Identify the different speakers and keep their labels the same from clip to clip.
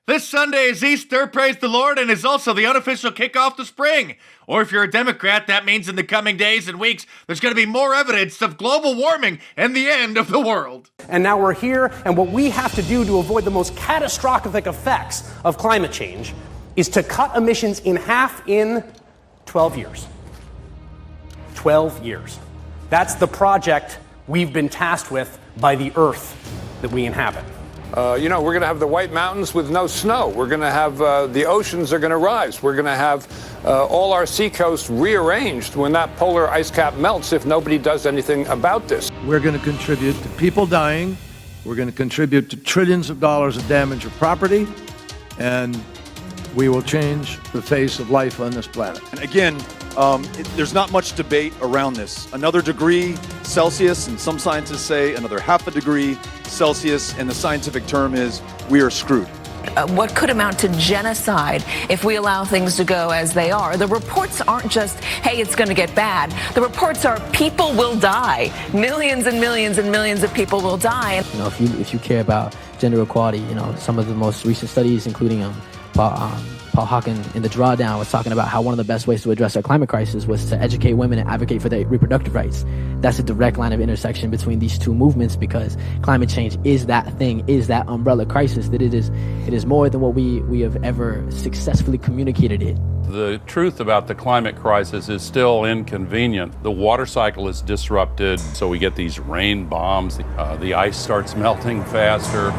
Speaker 1: This Sunday is Easter, praise the Lord, and is also the unofficial kickoff to spring. Or if you're a Democrat, that means in the coming days and weeks, there's going to be more evidence of global warming and the end of the world.
Speaker 2: And now we're here, and what we have to do to avoid the most catastrophic effects of climate change is to cut emissions in half in 12 years. 12 years. That's the project we've been tasked with by the Earth that we inhabit.
Speaker 3: We're going to have the White Mountains with no snow. We're going to have the oceans are going to rise. We're going to have all our seacoasts rearranged when that polar ice cap melts if nobody does anything about this.
Speaker 4: We're going to contribute to people dying. We're going to contribute to trillions of dollars of damage of property. And we will change the face of life on this planet.
Speaker 5: And again, there's not much debate around this. Another degree Celsius, and some scientists say another half a degree Celsius, and the scientific term is we are screwed.
Speaker 6: What could amount to genocide if we allow things to go as they are. The reports aren't just, hey, it's going to get bad. The reports are people will die. Millions and millions and millions of people will die.
Speaker 7: You know, if you care about gender equality, you know, some of the most recent studies, including Paul Hawken in The Drawdown, was talking about how one of the best ways to address our climate crisis was to educate women and advocate for their reproductive rights. That's a direct line of intersection between these two movements, because climate change is that thing, is that umbrella crisis, that it is more than what we have ever successfully communicated it.
Speaker 8: The truth about the climate crisis is still inconvenient. The water cycle is disrupted, so we get these rain bombs. The ice starts melting faster.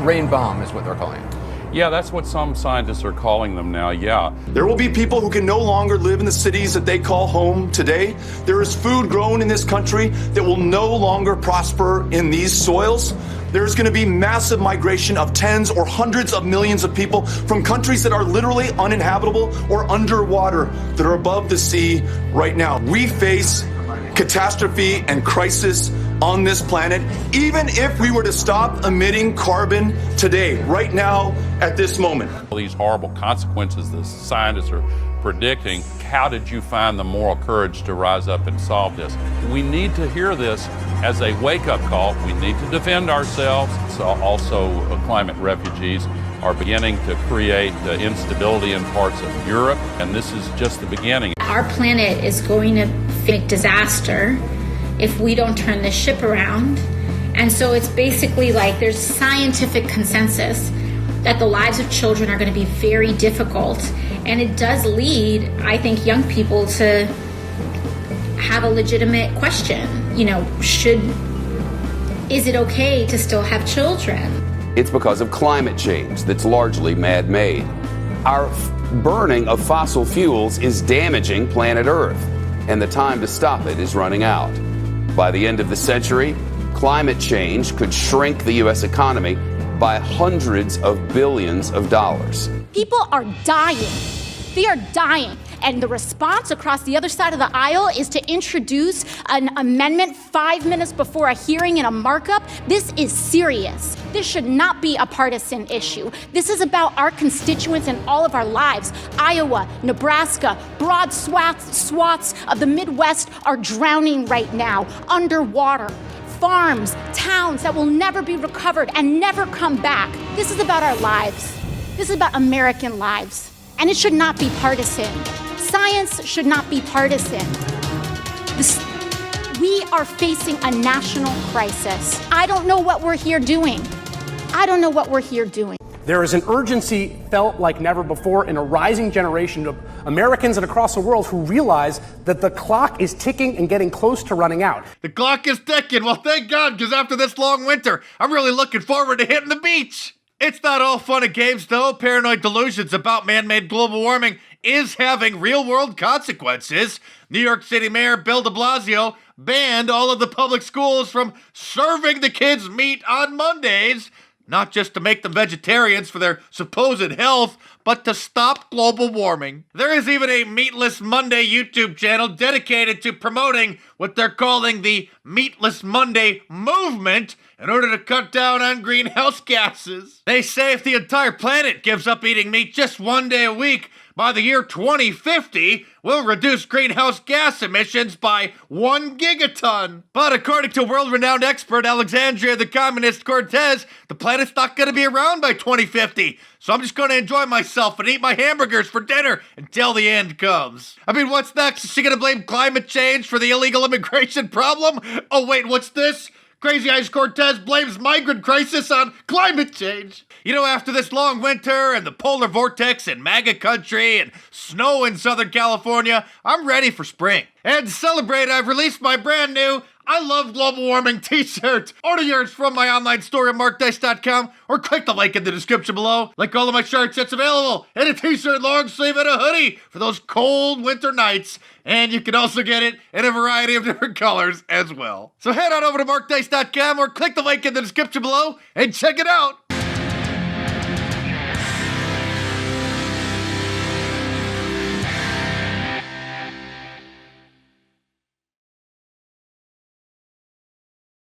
Speaker 9: Rain bomb is what they're calling it.
Speaker 8: Yeah, that's what some scientists are calling them now, yeah.
Speaker 10: There will be people who can no longer live in the cities that they call home today. There is food grown in this country that will no longer prosper in these soils. There's going to be massive migration of tens or hundreds of millions of people from countries that are literally uninhabitable or underwater, that are above the sea right now. We face catastrophe and crisis on this planet, even if we were to stop emitting carbon today, right now, at this moment.
Speaker 8: These horrible consequences the scientists are predicting. How did you find the moral courage to rise up and solve this? We need to hear this as a wake-up call. We need to defend ourselves. So also, climate refugees are beginning to create instability in parts of Europe, and this is just the beginning.
Speaker 11: Our planet is going to face disaster if we don't turn this ship around. And so it's basically like there's scientific consensus that the lives of children are going to be very difficult. And it does lead, I think, young people to have a legitimate question. You know, is it okay to still have children?
Speaker 12: It's because of climate change that's largely man-made. Our burning of fossil fuels is damaging planet Earth, and the time to stop it is running out. By the end of the century, climate change could shrink the U.S. economy by hundreds of billions of dollars.
Speaker 13: People are dying. They are dying. And the response across the other side of the aisle is to introduce an amendment 5 minutes before a hearing in a markup. This is serious. This should not be a partisan issue. This is about our constituents and all of our lives. Iowa, Nebraska, broad swaths of the Midwest are drowning right now, underwater. Farms, towns that will never be recovered and never come back. This is about our lives. This is about American lives. And it should not be partisan. Science should not be partisan. We are facing a national crisis. I don't know what we're here doing.
Speaker 2: There is an urgency felt like never before in a rising generation of Americans and across the world who realize that the clock is ticking and getting close to running out.
Speaker 1: The clock is ticking. Well, thank God, because after this long winter, I'm really looking forward to hitting the beach. It's not all fun and games, though. Paranoid delusions about man-made global warming is having real-world consequences. New York City Mayor Bill de Blasio banned all of the public schools from serving the kids meat on Mondays, not just to make them vegetarians for their supposed health, but to stop global warming. There is even a Meatless Monday YouTube channel dedicated to promoting what they're calling the Meatless Monday movement in order to cut down on greenhouse gases. They say if the entire planet gives up eating meat just one day a week, by the year 2050, we'll reduce greenhouse gas emissions by 1 gigaton. But according to world-renowned expert Alexandria the Communist Cortez, the planet's not going to be around by 2050. So I'm just going to enjoy myself and eat my hamburgers for dinner until the end comes. I mean, what's next? Is she going to blame climate change for the illegal immigration problem? Oh, wait, what's this? Crazy Eyes Cortez blames migrant crisis on climate change. You know, after this long winter and the polar vortex in MAGA country and snow in Southern California, I'm ready for spring. And to celebrate, I've released my brand new I Love Global Warming t-shirt. Order yours from my online store at MarkDice.com or click the link in the description below. Like all of my shirts, it's available in a t-shirt, long sleeve, and a hoodie for those cold winter nights. And you can also get it in a variety of different colors as well. So head on over to MarkDice.com or click the link in the description below and check it out.